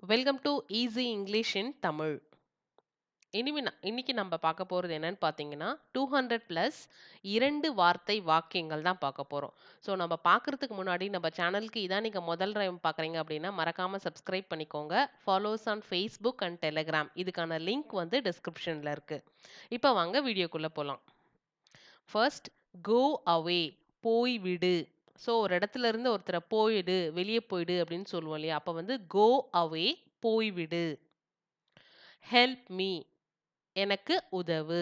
Welcome to easy English இன் தமிழ். இன்னைக்கு நம்ம பார்க்க போகிறது என்னன்னு பார்த்தீங்கன்னா 200 ப்ளஸ் 2 வார்த்தை வாக்கியங்கள் தான் பார்க்க போகிறோம். ஸோ நம்ம பார்க்குறதுக்கு முன்னாடி நம்ம சேனலுக்கு இதான் நீங்கள் முதல் டைம் பார்க்குறீங்க அப்படின்னா மறக்காமல் சப்ஸ்கிரைப் பண்ணிக்கோங்க. Follows on Facebook and Telegram இதுக்கான லிங்க் வந்து டிஸ்கிரிப்ஷனில் இருக்குது. இப்போ வாங்க வீடியோக்குள்ளே போகலாம். ஃபர்ஸ்ட் கோ அவே போய்விடு. ஸோ ஒரு இடத்துல இருந்து ஒருத்தரை போயிடு வெளியே போயிடு அப்படின்னு சொல்லுவோம் இல்லையா, அப்போ வந்து கோ அவே போய்விடு. ஹெல்ப் மீ எனக்கு உதவு.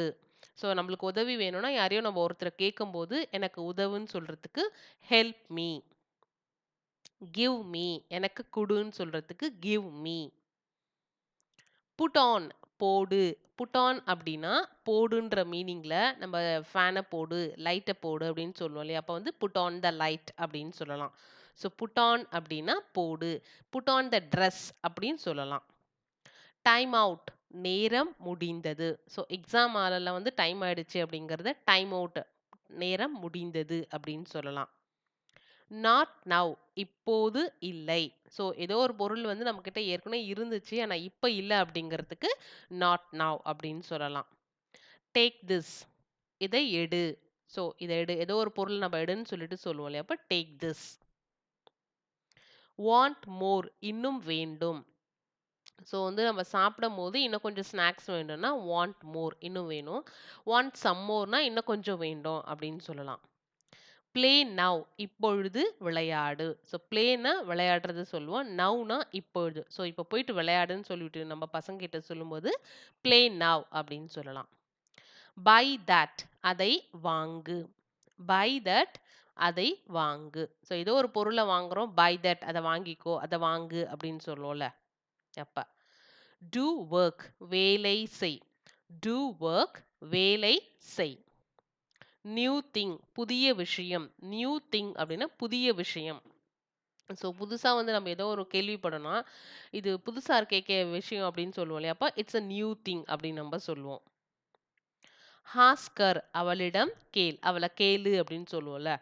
ஸோ நம்மளுக்கு உதவி வேணும்னா யாரையோ நம்ம ஒருத்தரை கேட்கும்போது எனக்கு உதவுன்னு சொல்றதுக்கு ஹெல்ப் மீ. கிவ் மீ எனக்கு குடுன்னு சொல்றதுக்கு கிவ் மீ. புட் ஆன் போடு. புட் ஆன் அப்படின்னா போடுன்ற மீனிங்ல நம்ம ஃபேனை போடு லைட்டை போடு அப்படின்னு சொல்லுவோம் இல்லையா, அப்போ வந்து புட் ஆன் த லைட் அப்படின்னு சொல்லலாம். ஸோ புட் ஆன் அப்படின்னா போடு. புட் ஆன் த ட்ரெஸ் அப்படின்னு சொல்லலாம். டைம் அவுட் நேரம் முடிந்தது. ஸோ எக்ஸாம் ஆளெல்லாம் வந்து டைம் ஆயிடுச்சு அப்படிங்கிறத டைம் அவுட் நேரம் முடிந்தது அப்படின்னு சொல்லலாம். நாட் நவ் இப்போது இல்லை. ஸோ ஏதோ ஒரு பொருள் வந்து நம்ம கிட்ட ஏற்கனவே இருந்துச்சு ஆனா இப்போ இல்லை அப்படிங்கிறதுக்கு நாட் நவ் அப்படின்னு சொல்லலாம். டேக் திஸ் இதை எடு. ஸோ இதை எடு, ஏதோ ஒரு பொருள் நம்ம எடுன்னு சொல்லிட்டு சொல்லுவோம் இல்லையா, அப்போ டேக் திஸ். வாண்ட் மோர் இன்னும் வேண்டும். ஸோ வந்து நம்ம சாப்பிடும்போது இன்னும் கொஞ்சம் ஸ்நாக்ஸ் வேணும்னா வாண்ட் மோர் இன்னும் வேணும். வாண்ட் சம் மோர்னா இன்னும் கொஞ்சம் வேண்டும் அப்படின்னு சொல்லலாம். ப்ளே நவ் இப்பொழுது விளையாடு. ஸோ ப்ளேனா விளையாடுறது சொல்லுவோம். நவ்னா இப்பொழுது. ஸோ இப்போ போயிட்டு விளையாடுன்னு சொல்லிட்டு நம்ம பசங்க கிட்ட சொல்லும்போது ப்ளே நவ் அப்படின்னு சொல்லலாம். பை தட் அதை வாங்கு. பை தட் அதை வாங்கு. ஸோ ஏதோ ஒரு பொருளை வாங்குறோம், பை தட் அதை வாங்கிக்கோ அதை வாங்கு அப்படின்னு சொல்லுவோம்ல அப்ப. டூ ஒர்க் வேலை செய். டூ ஒர்க் வேலை செய். நியூ திங் புதிய விஷயம். நியூ திங் அப்படின்னா புதிய விஷயம். ஸோ புதுசா வந்து நம்ம ஏதோ ஒரு கேள்விப்படணும், இது புதுசா இருக்கே விஷயம் அப்படின்னு சொல்லுவோம் இல்லையா, அப்ப இட்ஸ் அ நியூ திங் அப்படின்னு நம்ம சொல்லுவோம். ஹாஸ்கர் அவளிடம் கேள். அவளை கேளு அப்படின்னு சொல்லுவோம்ல.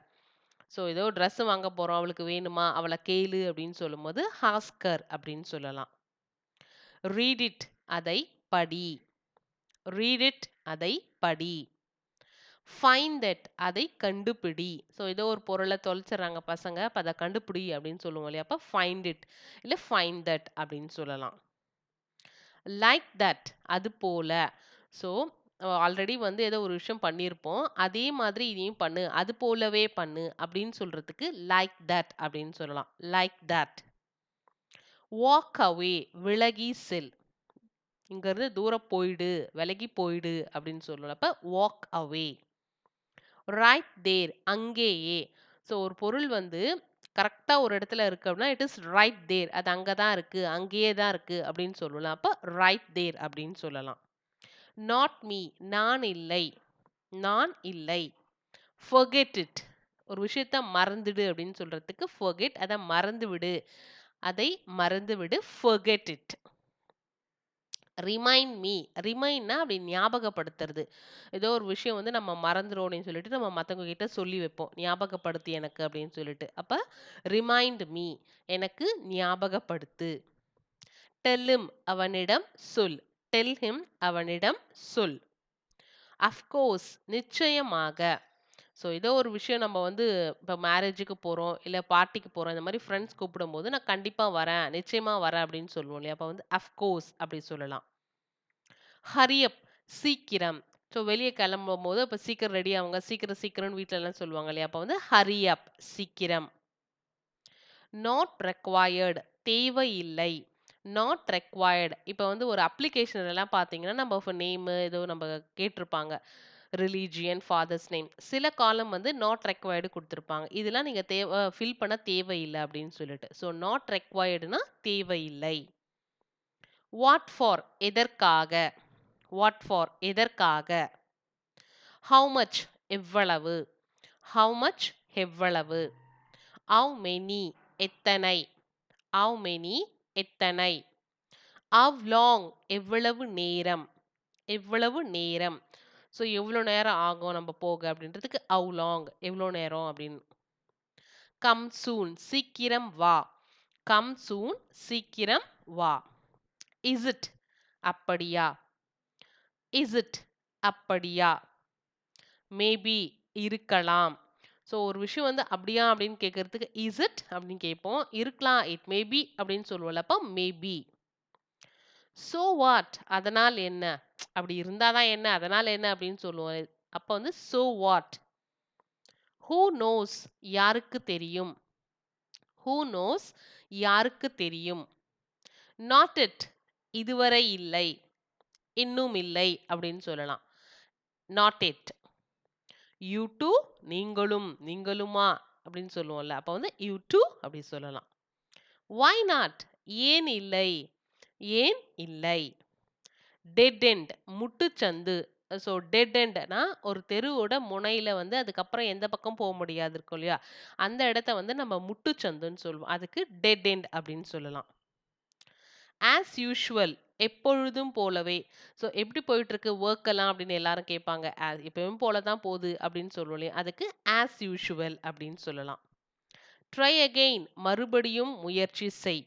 ஸோ ஏதோ ட்ரெஸ் வாங்க போறோம், அவளுக்கு வேணுமா அவளை கேளு அப்படின்னு சொல்லும்போது ஹாஸ்கர் அப்படின்னு சொல்லலாம். ரீட் இட் அதை படி. ரீட் இட் அதை படி. ஃபைண்ட் தட் அதை கண்டுபிடி. ஸோ ஏதோ ஒரு பொருளை தொலைச்சிடுறாங்க பசங்க, அப்போ அதை கண்டுபிடி அப்படின்னு சொல்லுவோம் இல்லையா, அப்போ ஃபைண்ட் இட் இல்லை ஃபைண்ட் தட் அப்படின்னு சொல்லலாம். லைக் தட் அது போல. ஸோ ஆல்ரெடி வந்து ஏதோ ஒரு விஷயம் பண்ணியிருப்போம், அதே மாதிரி இதையும் பண்ணு அது போலவே பண்ணு அப்படின்னு சொல்றதுக்கு லைக் தட் அப்படின்னு சொல்லலாம். Like that. வாக் அவே விலகி செல். இங்கிருந்து தூரம் போயிடு விலகி போயிடு அப்படின்னு சொல்லலாம், அப்ப வாக் அவே. ரைட் தேர் அங்கேயே. ஸோ ஒரு பொருள் வந்து கரெக்டா ஒரு இடத்துல இருக்கு அப்படின்னா இட் இஸ் ரைட் தேர், அது அங்கே தான் இருக்கு அங்கேயே தான் இருக்கு அப்படின்னு சொல்லலாம், அப்போ ரைட் தேர் அப்படின்னு சொல்லலாம். நாட் மீ நான் இல்லை. நான் இல்லை. forget it ஒரு விஷயத்த மறந்துடு அப்படின்னு சொல்றதுக்கு forget அதை மறந்து விடு. அதை மறந்து விடு forget it. Remind me. ரிமைண்ட்னா அப்படி ஞாபகப்படுத்துறது. ஏதோ ஒரு விஷயம் வந்து நம்ம மறந்துடும் அப்படின்னு சொல்லிட்டு நம்ம மற்றவங்க கிட்ட சொல்லி வைப்போம், ஞாபகப்படுத்து எனக்கு அப்படின்னு சொல்லிட்டு. அப்ப ரிமைண்ட் மீ எனக்கு ஞாபகப்படுத்து. டெல் him அவனிடம் சொல். டெல் him அவனிடம் சொல். அஃப்கோர்ஸ் நிச்சயமாக. ஸோ ஏதோ ஒரு விஷயம் நம்ம வந்து இப்போ மேரேஜுக்கு போகிறோம் இல்லை பார்ட்டிக்கு போகிறோம், இந்த மாதிரி ஃப்ரெண்ட்ஸ் கூப்பிடும்போது நான் கண்டிப்பாக வரேன் நிச்சயமாக வரேன் அப்படின்னு சொல்லுவோம் இல்லையா, அப்போ வந்து அஃப்கோர்ஸ் அப்படி சொல்லலாம். ஹரியப் சீக்கிரம். ஸோ வெளியே கிளம்பும் போது இப்போ சீக்கிரம் ரெடி ஆகுங்க, சீக்கிரம் சீக்கிரம்னு வீட்டில எல்லாம் சொல்லுவாங்க இல்லையா, அப்போ வந்து ஹரியப் சீக்கிரம். நாட் ரெக்வயர்டு தேவையில்லை. நாட் ரெக்வயர்டு இப்போ வந்து ஒரு அப்ளிகேஷன் எல்லாம் பார்த்தீங்கன்னா நம்ம நேமு ஏதோ நம்ம கேட்டிருப்பாங்க, ரிலீஜியன் ஃபாதர்ஸ் நேம், சில காலம் வந்து நாட் ரெக்வயர்டு கொடுத்துருப்பாங்க, இதெல்லாம் நீங்கள் ஃபில் பண்ண தேவையில்லை அப்படின்னு சொல்லிட்டு. ஸோ நாட் ரெக்வயர்டுனா தேவையில்லை. வாட் ஃபார் எதற்காக. வாட் ஃபார் எதற்காக. ஹவு மச் எவ்வளவு. ஹவு மச் எவ்வளவு. ஹவு மெனி எத்தனை. ஹவு மெனி எத்தனை. ஹவ் லாங் எவ்வளவு நேரம். எவ்வளவு நேரம். ஸோ எவ்வளோ நேரம் ஆகும் நம்ம போக அப்படின்றதுக்கு ஹவு லாங் எவ்வளோ நேரம் அப்படின்னு. கம் சூன் சீக்கிரம் வா. கம் சூன், சீக்கிரம் வா. இஸ் இட், அப்படியா. இஸ் இட், அப்படியா. மேபி, இருக்கலாம். ஸோ ஒரு விஷயம் வந்து அப்படியா அப்படின்னு கேட்கறதுக்கு இஸ் இட் அப்படின்னு கேட்போம். இருக்கலாம், இட் மேபி அப்படின்னு சொல்லுவோம்ல, அப்போ மேபி. ஸோ வாட், அதனால் என்ன, அப்படி இருந்தாதான் என்ன, அதனால் என்ன அப்படின்னு சொல்லுவோம். அப்போ வந்து ஸோ வாட். ஹூ நோஸ், யாருக்கு தெரியும். ஹூ நோஸ், யாருக்கு தெரியும். நாட் இட், இதுவரை இல்லை, இன்னும் இல்லை அப்படின்னு சொல்லலாம். Not it. யூ டூ, நீங்களும், நீங்களுமா அப்படின்னு சொல்லுவோம்ல, அப்போ வந்து யூ டூ அப்படி சொல்லலாம். why not, ஏன் இல்லை, ஏன் இல்லை. டெட் எண்ட், முட்டுச்சந்து. ஸோ டெட் எண்ட்னா ஒரு தெருவோட முனையில வந்து அதுக்கப்புறம் எந்த பக்கம் போக முடியாது இருக்கும் இல்லையா, அந்த இடத்த வந்து நம்ம முட்டுச்சந்துன்னு சொல்லுவோம். அதுக்கு டெட் எண்ட் அப்படின்னு சொல்லலாம். ஆஸ் யூஷுவல், எப்பொழுதும் போலவே. ஸோ எப்படி போயிட்டு இருக்கு ஒர்க் எல்லாம் அப்படின்னு எல்லாரும் கேட்பாங்க. எப்பவும் போல தான் போகுது அப்படின்னு சொல்லுவோம் இல்லையா, அதுக்கு ஆஸ் யூஷுவல் அப்படின்னு சொல்லலாம். ட்ரை அகெயின், மறுபடியும் முயற்சி செய்.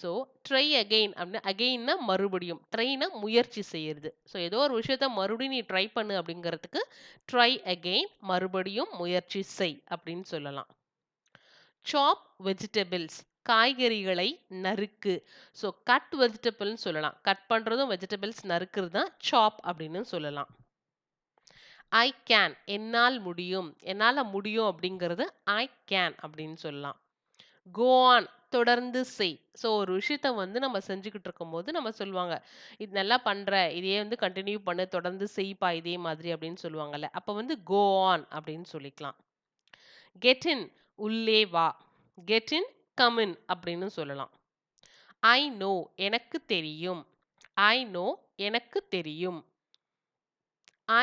ஸோ ட்ரை அகெயின் அப்படின்னா, அகெயின்னா மறுபடியும், ட்ரைனா முயற்சி செய்யறது. ஸோ ஏதோ ஒரு விஷயத்த மறுபடியும் நீ ட்ரை பண்ணு அப்படிங்கிறதுக்கு ட்ரை அகெயின், மறுபடியும் முயற்சி செய் அப்படின்னு சொல்லலாம். சாப் வெஜிடபிள்ஸ், காய்கறிகளை நறுக்கு. ஸோ கட் வெஜிடபிள்னு சொல்லலாம். கட் பண்றதும் வெஜிடபிள்ஸ் நறுக்கிறது தான் சாப் அப்படின்னு சொல்லலாம். ஐ கேன், என்னால் முடியும். என்னால் முடியும் அப்படிங்கிறது ஐ கேன் அப்படின்னு சொல்லலாம். கோ ஆன், தொடர்ந்து செய். ஸோ ஒரு விஷயத்த வந்து நம்ம செஞ்சுக்கிட்டு இருக்கும்போது நம்ம சொல்லுவாங்க, இது நல்லா பண்ற, இதையே வந்து கண்டினியூ பண்ணு, தொடர்ந்து செய்ப்பா இதே மாதிரி அப்படின்னு சொல்லுவாங்கல்ல, அப்போ வந்து கோ ஆன் அப்படின்னு சொல்லிக்கலாம். கெட் இன், உள்ளே வா. கெட் இன், கம் இன் அப்படின்னு சொல்லலாம். ஐ நோ, எனக்கு தெரியும். ஐ நோ, எனக்கு தெரியும்.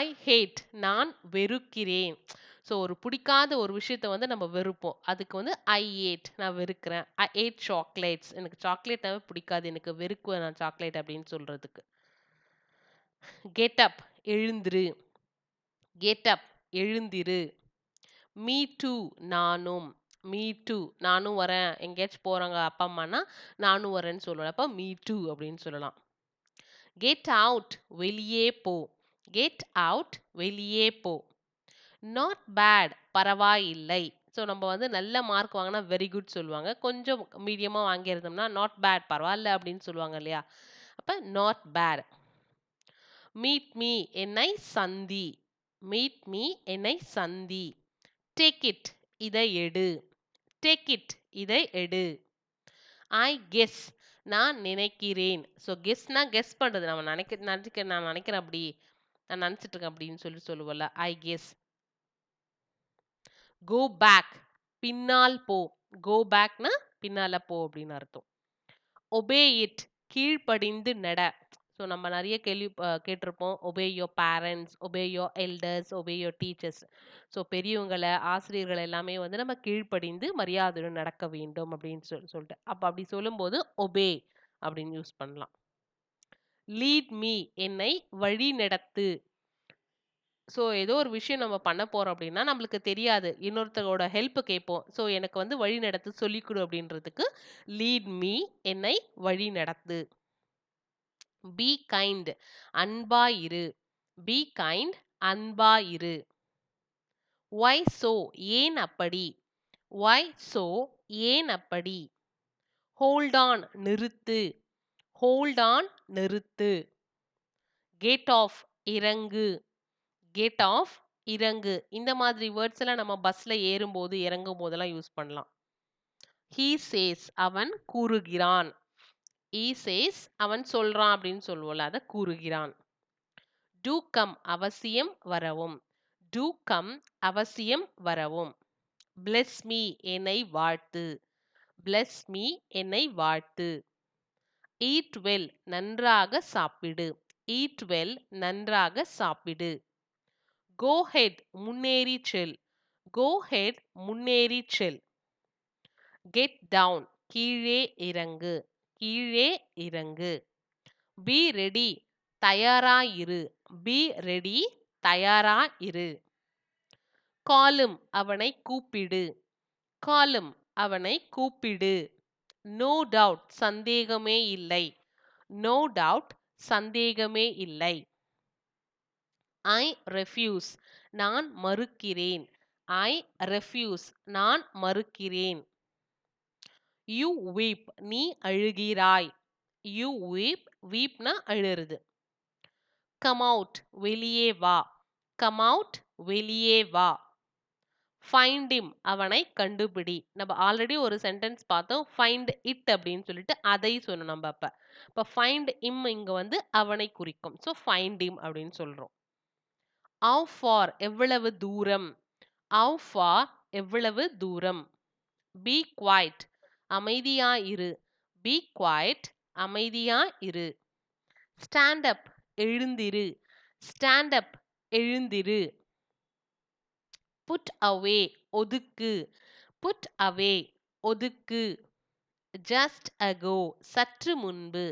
ஐ ஹேட், நான் வெறுக்கிறேன். ஸோ ஒரு பிடிக்காத ஒரு விஷயத்த வந்து நம்ம வெறுப்போம். அதுக்கு வந்து ஐ ஏட், நான் வெறுக்கிறேன். ஐ ஏட் சாக்லேட்ஸ், எனக்கு சாக்லேட்டாவே பிடிக்காது, எனக்கு வெறுக்குவேன் நான் சாக்லேட் அப்படின்னு சொல்றதுக்கு. கெட் அப், எழுந்திரு. கெட் அப், எழுந்திரு. மீ டூ, நானும். மீ டூ, நானும் வரேன். எங்கேயாச்சும் போறாங்க அப்பா அம்மானா நானும் வரேன்னு சொல்லுவேன். அப்போ மீ டூ அப்படின்னு சொல்லலாம். கெட் அவுட், வெளியே போ. கெட் அவுட், வெளியே போ. நாட் பேட், பரவாயில்லை. ஸோ நம்ம வந்து நல்ல மார்க் வாங்கினா வெரி குட் சொல்லுவாங்க. கொஞ்சம் மீடியமாக வாங்கியிருந்தோம்னா நாட் பேட், பரவாயில்ல அப்படின்னு சொல்லுவாங்க இல்லையா, அப்போ நாட் பேட். மீட் மீ, என்னை சந்தி. மீட் மீ, என்னை சந்தி. டேக் இட், இதை எடு. டேக் இட், இதை எடு. ஐ கெஸ், நான் நினைக்கிறேன். ஸோ கெஸ்னா கெஸ் பண்ணுறது, நம்ம நான் நினைக்கிறேன் அப்படி, நான் நினச்சிட்டு இருக்கேன் அப்படின்னு சொல்லி சொல்லுவோம்ல, ஐ கெஸ். கோ பேக், பின்னால் போ. கோ பேக்னா பின்னால போ அப்படின்னு அர்த்தம். ஒபே இட், கீழ்ப்படிந்து நட. ஸோ நம்ம நிறைய கேள்வி கேட்டிருப்போம். Obey your parents, obey your elders, obey your teachers. So பெரியவங்களை, ஆசிரியர்கள் எல்லாமே வந்து நம்ம கீழ்ப்படிந்து மரியாதையுடன் நடக்க வேண்டும் அப்படின்னு சொல்லிட்டு, அப்போ அப்படி சொல்லும்போது ஒபே அப்படின்னு யூஸ் பண்ணலாம். லீட் மீ, என்னை வழி நடத்து. ஸோ ஏதோ ஒரு விஷயம் நம்ம பண்ண போறோம் அப்படின்னா நம்மளுக்கு தெரியாது, இன்னொருத்தரோட ஹெல்ப் கேட்போம். ஸோ எனக்கு வந்து வழி நடத்து சொல்லிக் கொடு அப்படின்றதுக்கு லீட் மீ, என்னை வழி நடத்து. பி கைண்ட், அன்பா இரு. பி கைண்ட், அன்பா இரு. ஒய் சோ, ஏன் அப்படி. ஒய் சோ, ஏன் அப்படி. ஹோல்ட் ஆன், நிறுத்து. ஹோல்ட் ஆன், நிறுத்து. கெட் ஆஃப், இறங்கு. கெட் ஆஃப், இறங்கு. இந்த மாதிரி வேர்ட்ஸ் எல்லாம் நம்ம பஸ்ல ஏறும்போது இறங்கும் போதெல்லாம் யூஸ் பண்ணலாம். ஹீ சேஸ், அவன் கூறுகிறான். ஹீ சேஸ், அவன் சொல்றான் அப்படின்னு சொல்லுவோம்ல, அதை கூறுகிறான். டூ கம், அவசியம் வரவும். டூ கம், அவசியம் வரவும். பிளெஸ் மீ, என்னை வாழ்த்து. பிளெஸ் மீ, என்னை வாழ்த்து. ஈட் வெல், நன்றாக சாப்பிடு. ஈட் வெல், நன்றாக சாப்பிடு. கோ ஹெட், முன்னேறி செல். கோ ஹெட், முன்னேறி செல். கெட் டவுன், கீழே இறங்கு. கீழே இறங்கு. பி ரெடி, தயாரா இரு. பி ரெடி, தயாரா இரு. காலும், அவனை கூப்பிடு. காலும், அவனை கூப்பிடு. நோ டவுட் சந்தேகமே இல்லை. நோ டவுட் சந்தேகமே இல்லை. ஐ ரெஃப்யூஸ் நான் மறுக்கிறேன். ஐ ரெஃப்யூஸ் நான் மறுக்கிறேன். யூ வீப் நீ அழுகிறாய். யூ வீப் வீப்னா அழுறது. கம் அவுட் வெளியே வா. கம் அவுட் வெளியே வா. ஃபைண்ட் him அவனை கண்டுபிடி. நம்ம ஆல்ரெடி ஒரு சென்டென்ஸ் பார்த்தோம். ஃபைண்ட் இட் அப்படின்னு சொல்லிட்டு அதை சொன்னோம் நம்ம அப்ப. இப்ப ஃபைண்ட் him இங்க வந்து அவனை குறிக்கும். ஸோ ஃபைண்ட் him அப்படின்னு சொல்றோம். how far எவ்வளவு தூரம். how far எவ்வளவு தூரம். be quiet அமைதியா இரு. be quiet அமைதியா இரு. stand up எழுந்திரு. stand up எழுந்திரு. put away ஒதுக்கு. put away ஒதுக்கு. just ago சற்று முன்பு.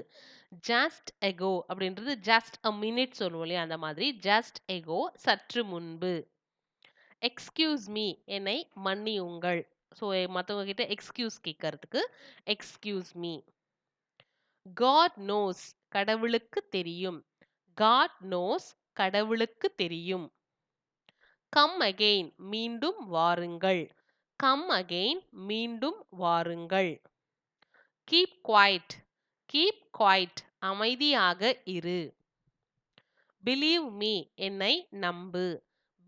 just ago அப்படின்றது just a minute சொல்லுவோம் இல்லையா அந்த மாதிரி just ago சற்று முன்பு. excuse me என்னை மன்னியுங்கள். ஸோ மற்றவங்க கிட்ட எக்ஸ்கியூஸ் கேட்கறதுக்கு excuse me. God knows கடவுளுக்கு தெரியும். God knows கடவுளுக்கு தெரியும். come again மீண்டும் வாருங்கள். come again மீண்டும் வாருங்கள். keep quiet அமைதியாக இரு. believe me என்னை நம்பு.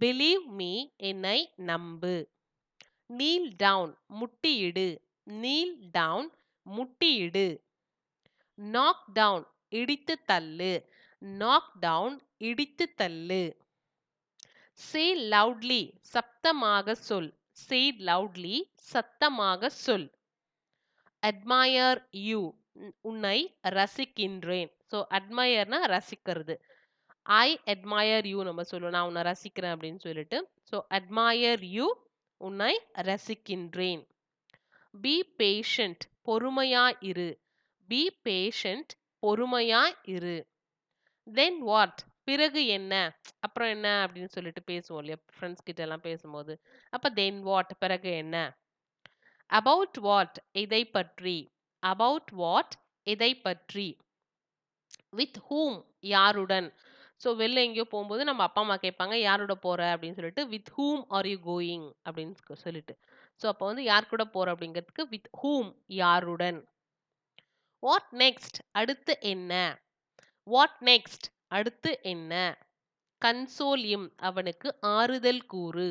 believe me என்னை நம்பு. kneel down முட்டியிடு. kneel down முட்டியிடு. knock down இடித்து தள்ளு. knock down இடித்து தள்ளு. say loudly சப்தமாக சொல். say loudly சத்தமாக சொல். admire you உன்னை ரசிக்கின்றேன். ஸோ அட்மயர்னா ரசிக்கிறது. ஐ admire you நம்ம சொல்லுவோம் நான் உன்னை ரசிக்கிறேன் அப்படின்னு சொல்லிட்டு. ஸோ admire you உன்னை ரசிக்கின்றேன். be patient பொறுமையா இரு. be patient பொறுமையா இரு. then what பிறகு என்ன அப்புறம் என்ன அப்படின்னு சொல்லிட்டு பேசுவோம் இல்லையா ஃப்ரெண்ட்ஸ் கிட்ட எல்லாம் பேசும்போது. அப்ப then what பிறகு என்ன. about what இதை பற்றி. about what இதை பற்றி. with whom யாருடன். ஸோ வெளில எங்கேயோ போகும்போது நம்ம அப்பா அம்மா கேட்பாங்க யாரோட போற அப்படின்னு சொல்லிட்டு with whom are you going அப்படின்னு சொல்லிட்டு. ஸோ அப்போ வந்து யார் கூட போற அப்படிங்கிறதுக்கு with whom யாருடன். what next அடுத்து என்ன. what next அடுத்து என்ன. console him அவனுக்கு ஆறுதல் கூறு.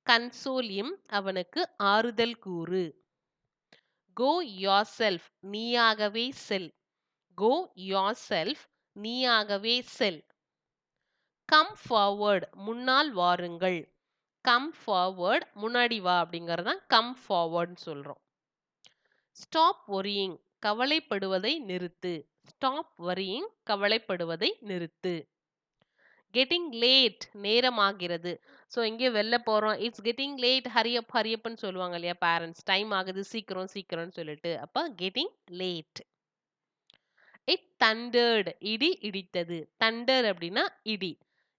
console him அவனுக்கு ஆறுதல் கூறு. go yourself நீயாகவே செல். go yourself நீயாகவே செல். come forward முன்னால் வாருங்கள். come forward முன்னாடி வா அப்படிங்கிறது தான் come forward சொல்றோம். stop worrying கவலைப்படுவதை நிறுத்து. stop worrying கவலைப்படுவதை நிறுத்து. getting late நேரமாகிறது. ஸோ எங்கேயோ வெளில போறோம் இட்ஸ் கெட்டிங் லேட் ஹரியப்னு சொல்லுவாங்க இல்லையா பேரண்ட்ஸ். டைம் ஆகுது சீக்கிரம் சீக்கிரம்னு சொல்லிட்டு. அப்போ கெட்டிங் லேட். இட் thundered இடி இடித்தது. thunder அப்படின்னா இடி.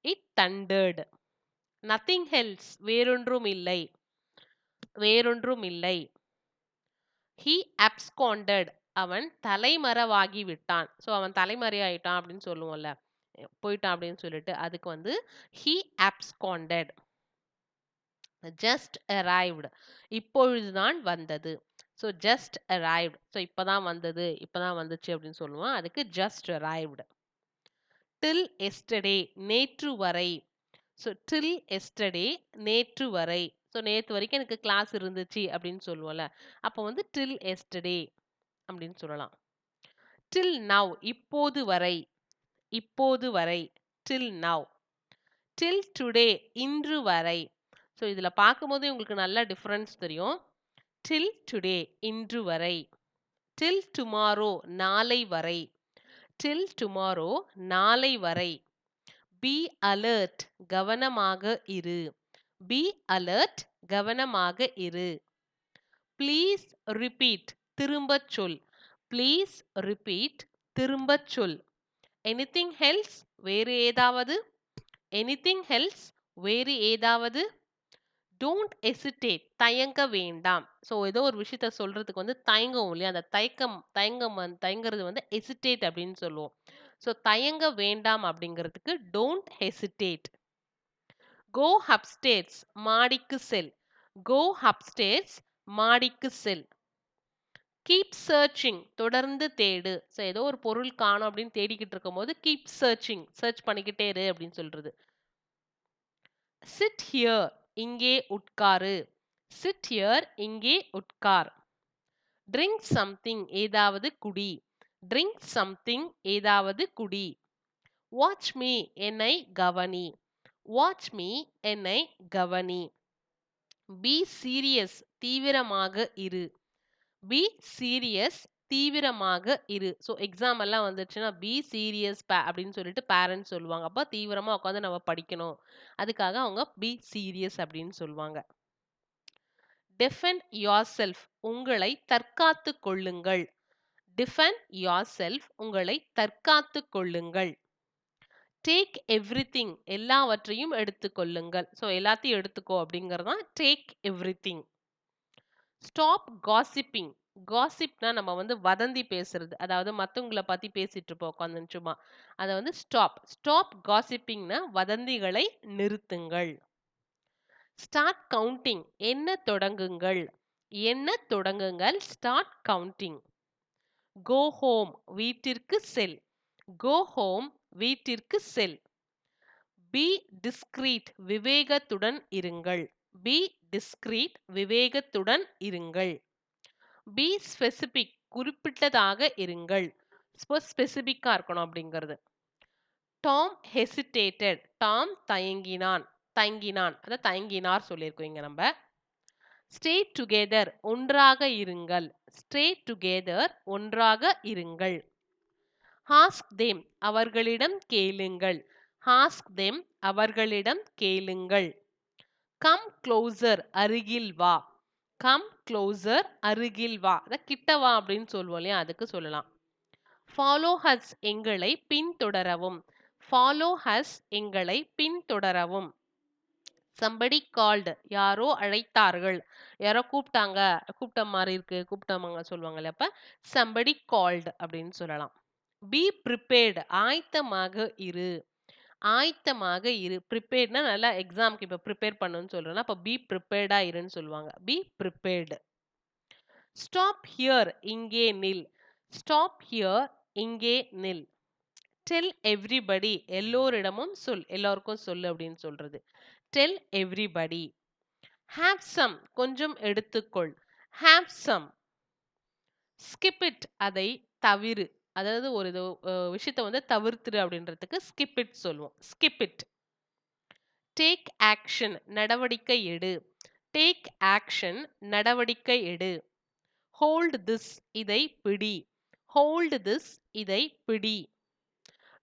It thundered. nothing else வேறொன்றும் இல்லை. வேறொன்றும் இல்லை. he absconded அவன் தலைமறைவாகி விட்டான். ஸோ அவன் தலைமறை ஆயிட்டான் அப்படின்னு சொல்லுவோம்ல போயிட்டான் அப்படின்னு சொல்லிட்டு அதுக்கு வந்து he absconded. just arrived இப்பொழுதுதான் வந்தது. ஸோ just arrived ஸோ இப்பதான் வந்தது இப்பதான் வந்துச்சு அப்படின்னு சொல்லுவோம். அதுக்கு just arrived. till yesterday நேற்று வரை. ஸோ till yesterday நேற்று வரை. ஸோ நேற்று வரைக்கும் எனக்கு கிளாஸ் இருந்துச்சு அப்படின்னு சொல்லுவோம்ல அப்போ வந்து till yesterday அப்படின்னு சொல்லலாம். till now இப்போது வரை. இப்போது வரை till now. till today இன்று வரை. ஸோ இதில் பார்க்கும்போது உங்களுக்கு நல்ல டிஃப்ரென்ஸ் தெரியும். till today இன்று வரை. till tomorrow நாளை வரை. till tomorrow நாளை வரை. be alert கவனமாக இரு. be alert கவனமாக இரு. please repeat திரும்பச் சொல். please repeat திரும்பச் சொல். anything else வேறு ஏதாவது. anything else வேறு ஏதாவது. டோன்ட் ஹெசிடேட், தயங்க வேண்டாம். ஸோ ஏதோ ஒரு விஷயத்த சொல்றதுக்கு வந்து தயங்குவோம் இல்லையா? அந்த தயங்குறது வந்து ஹெசிடேட் அப்படின்னு சொல்லுவோம். ஸோ தயங்க வேண்டாம் அப்படிங்கிறதுக்கு டோன்ட் ஹெசிடேட். கோ அப்ஸ்டேர்ஸ், மாடிக்கு செல். கோ அப்ஸ்டேர்ஸ், மாடிக்கு செல். கீப் சர்ச்சிங், தொடர்ந்து தேடு. ஸோ ஏதோ ஒரு பொருள் காணோம் அப்படின்னு தேடிக்கிட்டு இருக்கும்போது கீப் சர்ச்சிங், சர்ச் பண்ணிக்கிட்டே இரு அப்படின்னு சொல்றது. சிட் ஹியர், இங்கே உட்காரு. சிட் ஹியர், இங்கே உட்கார். ட்ரிங்க் சம்திங், ஏதாவது குடி. ட்ரிங்க் சம்திங், ஏதாவது குடி. வாட்ச் மீ, என்னை கவனி. வாட்ச் மீ, என்னை கவனி. பி சீரியஸ், தீவிரமாக இரு. பி சீரியஸ், தீவிரமாக இரு. ஸோ எக்ஸாம் எல்லாம் வந்துச்சுன்னா பி சீரியஸ் அப்படின்னு சொல்லிட்டு பேரண்ட்ஸ் சொல்லுவாங்க. அப்போ தீவிரமா உட்காந்து நம்ம படிக்கணும். அதுக்காக அவங்க பி சீரியஸ் அப்படின்னு சொல்லுவாங்க. டிஃபெண்ட் யோர் செல்ஃப், உங்களை தற்காத்து கொள்ளுங்கள். டிஃபெண்ட் யோர் செல்ஃப், உங்களை தற்காத்து கொள்ளுங்கள். டேக் எவ்ரிதிங், எல்லாவற்றையும் எடுத்துக்கொள்ளுங்கள். ஸோ எல்லாத்தையும் எடுத்துக்கோ அப்படிங்கிறது தான் டேக் எவ்ரிதிங். Stop gossiping. காசிப்னா நம்ம வந்து வதந்தி பேசுறது. அதாவது மத்தவங்கள பத்தி பேசிட்டு இருப்போம் உட்காந்து சும்மா. அத வந்து ஸ்டாப் காசிப்பிங்னா வதந்திகளை நிறுத்துங்கள். ஸ்டார்ட் கவுண்டிங், எண்ண தொடங்குங்கள். எண்ண தொடங்குங்கள். Start counting. கோ ஹோம், வீட்டிற்கு செல். கோ ஹோம், வீட்டிற்கு செல். பி டிஸ்கிரீட், விவேகத்துடன் இருங்கள். பி டிஸ்கிரீட், விவேகத்துடன் இருங்கள். பி ஸ்பெசிபிக், குறிப்பிட்டதாக இருங்கள். ஸ்பெசிபிக்கா இருக்கணும் அப்படிங்கிறது. டாம் ஹெசிடேட்டட், டாம் தயங்கினான். அத தயங்கினார் சொல்லியிருக்கோம் இங்க நம்ம. ஸ்டே டுகெதர், ஒன்றாக இருங்கள். ஸ்டே டுகெதர், ஒன்றாக இருங்கள். ஆஸ்க் தேம், அவர்களிடம் கேளுங்கள். ஆஸ்க் தேம், அவர்களிடம் கேளுங்கள். கம் க்ளோசர், அருகில் வா. கம் க்ளோசர், அருகில் வா. அத கிட்ட வா அப்படின்னு சொல்லுவோம் இல்லையா? அதுக்கு சொல்லலாம். ஃபாலோ ஹஸ், எங்களை பின்தொடரவும். ஃபாலோ ஹஸ், எங்களை பின்தொடரவும். சம்படி கால்டு, யாரோ அழைத்தார்கள். யாரோ கூப்பிட்டாங்க, கூப்பிட்ட மாதிரி இருக்கு, கூப்பிட்டவங்க சொல்லுவாங்க இல்லையா? அப்ப சம்படி கால்டு அப்படின்னு சொல்லலாம். பி ப்ரிப்பேர்டு, ஆயத்தமாக இரு. ஆயத்தமாக இரு. ப்ரிப்பேர்ட்னா நல்லா எக்ஸாம்க்கு இப்போ ப்ரிப்பேர் பண்ணுன்னு சொல்றேன்னா அப்போ பி ப்ரிப்பேர்டா இருன்னு சொல்லுவாங்க. B prepared. ஸ்டாப் ஹியர், இங்கே நில். ஸ்டாப் ஹியர், இங்கே நில். டெல் எவ்ரிபடி, எல்லோரிடமும் சொல். எல்லாருக்கும் சொல்லு அப்படின்னு சொல்றது. Del everybody. ஹேவ் சம், கொஞ்சம் எடுத்துக்கொள். Have some. ஸ்கிப் இட், அதை தவிரு. அதாவது ஒரு விஷயத்தை வந்து தவிர்த்துரு அப்படின்றதுக்கு ஸ்கிப் இட் சொல்லுவோம். Skip it. டேக் ஆக்ஷன், நடவடிக்கை எடு. டேக் ஆக்ஷன், நடவடிக்கை எடு. ஹோல்ட் திஸ், இதை பிடி. ஹோல்ட் திஸ், இதை பிடி.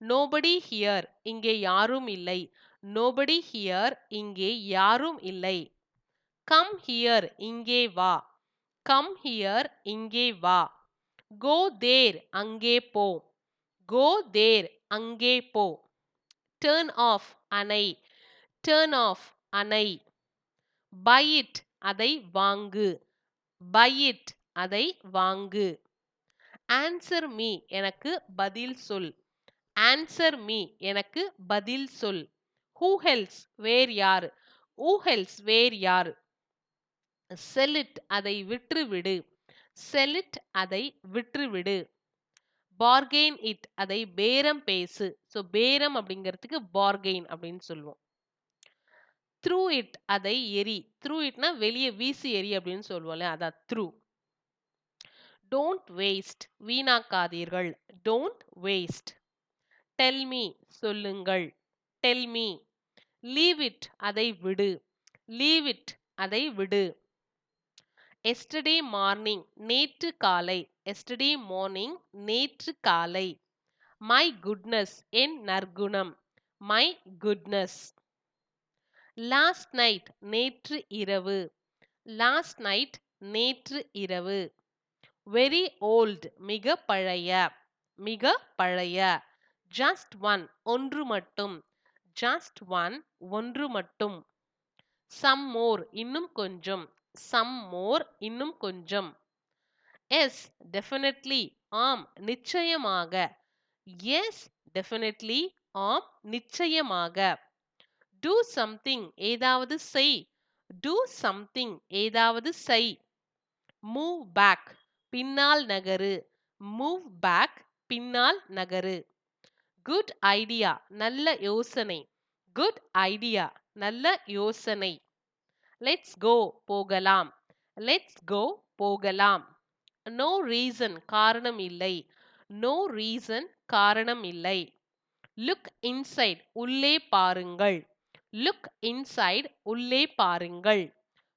நோபடி ஹியர், இங்கே யாரும் இல்லை. நோபடி ஹியர், இங்கே யாரும் இல்லை. கம் ஹியர், இங்கே வா. கம் ஹியர், இங்கே வா. கோ தேர், அங்கே போ. கோ தேர், அங்கே போ. டர்ன் ஆஃப், அணை. டர்ன் ஆஃப், அணை. பை இட், அதை வாங்கு. பை இட், அதை வாங்கு. ஆன்சர் மீ, எனக்கு பதில் சொல். ஆன்சர் மீ, எனக்கு பதில் சொல். ஹூ ஹெல்ஸ், வேறு யார். ஹூ ஹெல்ஸ், வேறு யார். செல் இட், அதை விற்றுவிடு. செல் இட், அதை விற்றுவிடு. பார்கெயின் இட், அதை பேரம் பேசு. ஸோ பேரம் அப்படிங்கிறதுக்கு பார்கெயின் அப்படின்னு சொல்லுவோம். த்ரூ இட், அதை எரி. த்ரூ இட்னா வெளியே வீசி எரி அப்படின்னு சொல்லுவோம்ல, அதான் த்ரூ. டோன்ட் வேஸ்ட், வீணாக்காதீர்கள். Don't waste. டெல் மீ, சொல்லுங்கள். Tell me. லீவ் இட், அதை விடு. லீவ் இட், அதை விடு. எஸ்டர்டே மார்னிங், நேற்று காலை. எஸ்டர்டே மார்னிங், நேற்று காலை. மை குட்னஸ், என் நற்குணம். My goodness. லாஸ்ட் நைட், நேற்று இரவு. லாஸ்ட் நைட், நேற்று இரவு. வெரி ஓல்ட், மிக பழைய. மிக பழைய. ஜஸ்ட் ஒன், ஒன்று மட்டும். ஜஸ்ட் ஒன், ஒன்று மட்டும். some more இன்னும் கொஞ்சம், some more இன்னும் கொஞ்சம். yes definitely ஆம் நிச்சயமாக, yes definitely ஆம் நிச்சயமாக. do something ஏதாவது செய், do something ஏதாவது செய். move back பின்னால் நகரு, move back பின்னால் நகரு. good idea நல்ல யோசனை, good idea நல்ல யோசனை. let's go போகலாம், let's go போகலாம். no reason காரணம் இல்லை, no reason காரணம் இல்லை. look inside உள்ளே பாருங்கள், look inside உள்ளே பாருங்கள்.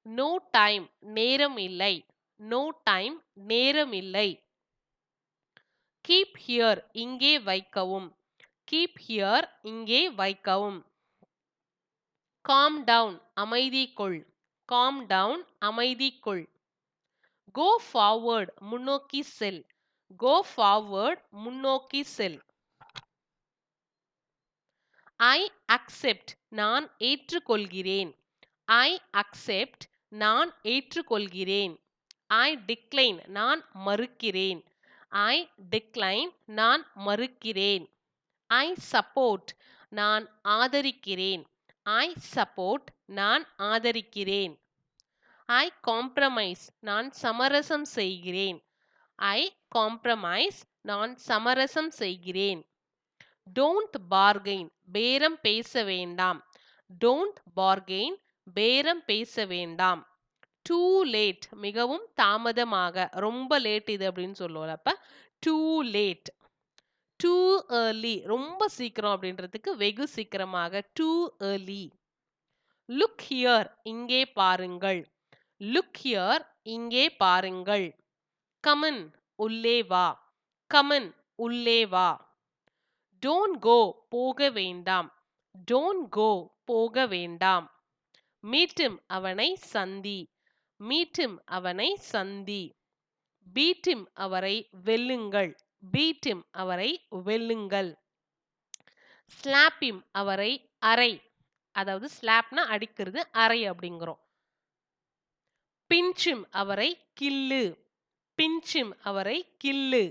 no time நேரம் இல்லை, no time நேரம் இல்லை. keep here இங்கே வைக்கவும், keep here இங்கே வைக்கவும். calm down அமைதி கொள், calm down அமைதி கொள். go forward முன்னோக்கி செல், go forward முன்னோக்கி செல். I accept நான் ஏற்றுக்கொள்கிறேன், I accept நான் ஏற்றுக்கொள்கிறேன். I decline நான் மறுக்கிறேன், I decline நான் மறுக்கிறேன். I support நான் ஆதரிக்கிறேன், I support நான் ஆதரிக்கிறேன். I compromise நான் சமரசம் செய்கிறேன், I compromise நான் சமரசம் செய்கிறேன். don't bargain பேரம் பேச வேண்டாம், don't bargain பேரம் பேச வேண்டாம். too late மிகவும் தாமதமாக, ரொம்ப லேட் இது அப்படின்னு சொல்லுவோம். அப்ப too late. too early ரொம்ப சீக்கிரம் அப்படின்றதுக்கு வெகு சீக்கிரமாக, too early. look here இங்கே பாருங்கள், look here இங்கே பாருங்கள். come in உள்ளே வா, come in உள்ளே வா. don't go போக வேண்டாம், don't go போக வேண்டாம். meet him அவனை சந்தி, meet him அவனை சந்தி. beat him அவரை வெல்லுங்கள், beat him அவரை வெல்லுங்கள். slap him அவரை அறை, அதாவது ஸ்லாப்னா அடிக்கிறது, அறை அப்படிங்கிறோம். pinch him அவரை கிள்ளு, pinch him அவரை கிள்ளு.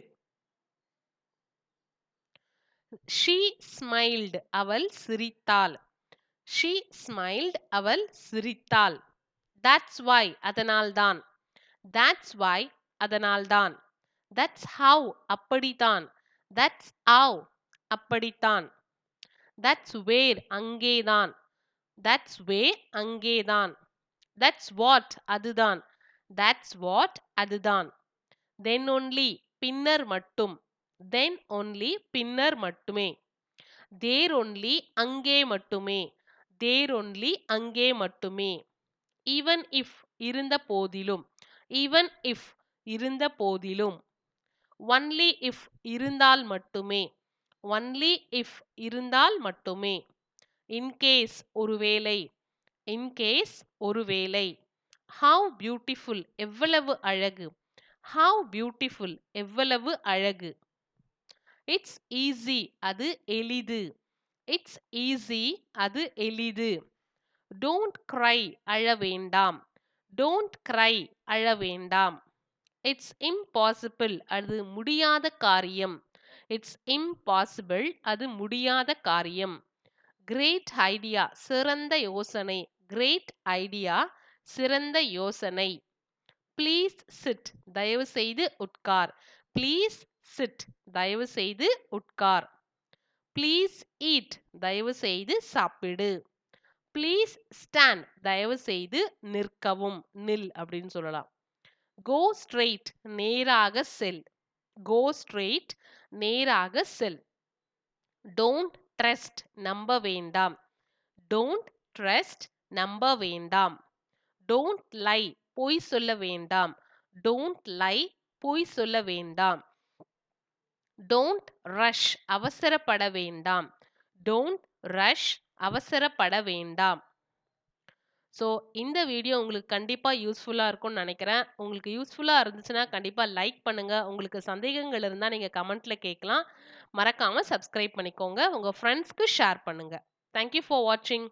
she smiled அவள் சிரித்தாள், she smiled அவள் சிரித்தாள். that's why அதனால்தான், that's why அதனால்தான். that's how அப்படித்தான், that's how அப்படித்தான். that's where அங்கேதான், that's where அங்கேதான். that's what அதுதான், that's what அதுதான். then only பின்னர் மட்டும், then only பின்னர் மட்டுமே. there only அங்கே மட்டுமே, there only அங்கே மட்டுமே. even if இருந்த போதிலும், even if இருந்த போதிலும். only if இருந்தால் மட்டுமே, only if இருந்தால் மட்டுமே. in case ஒருவேளை, in case ஒருவேளை. how beautiful எவ்வளவு அழகு, how beautiful எவ்வளவு அழகு. it's easy அது எளிது, it's easy அது எளிது. don't cry அழ வேண்டாம், don't cry அழ வேண்டாம். it's impossible அது முடியாத காரியம், it's impossible அது முடியாத காரியம். great idea சிறந்த யோசனை, great idea சிறந்த யோசனை. please sit தயவு செய்து உட்கார், please sit தயவு செய்து உட்கார். please eat தயவு செய்து சாப்பிடு. please stand தயவு செய்து நிற்கவும், நில் அப்படின்னு சொல்லலாம். go straight நேராக செல், go straight நேராக செல். don't trust நம்ப வேண்டாம், don't trust நம்ப வேண்டாம். don't lie பொய் சொல்ல வேண்டாம், don't lie பொய் சொல்ல வேண்டாம். don't rush அவசரப்பட வேண்டாம், don't rush அவசரப்பட வேண்டாம். ஸோ இந்த வீடியோ உங்களுக்கு கண்டிப்பாக யூஸ்ஃபுல்லாக இருக்கும்னு நினைக்கிறேன். உங்களுக்கு யூஸ்ஃபுல்லாக இருந்துச்சுன்னா கண்டிப்பாக லைக் பண்ணுங்கள். உங்களுக்கு சந்தேகங்கள் இருந்தால் நீங்கள் கமெண்ட்டில் கேட்கலாம். மறக்காமல் சப்ஸ்கிரைப் பண்ணிக்கோங்க. உங்கள் ஃப்ரெண்ட்ஸ்க்கு ஷேர் பண்ணுங்கள். தேங்க்யூ ஃபார் வாட்சிங்.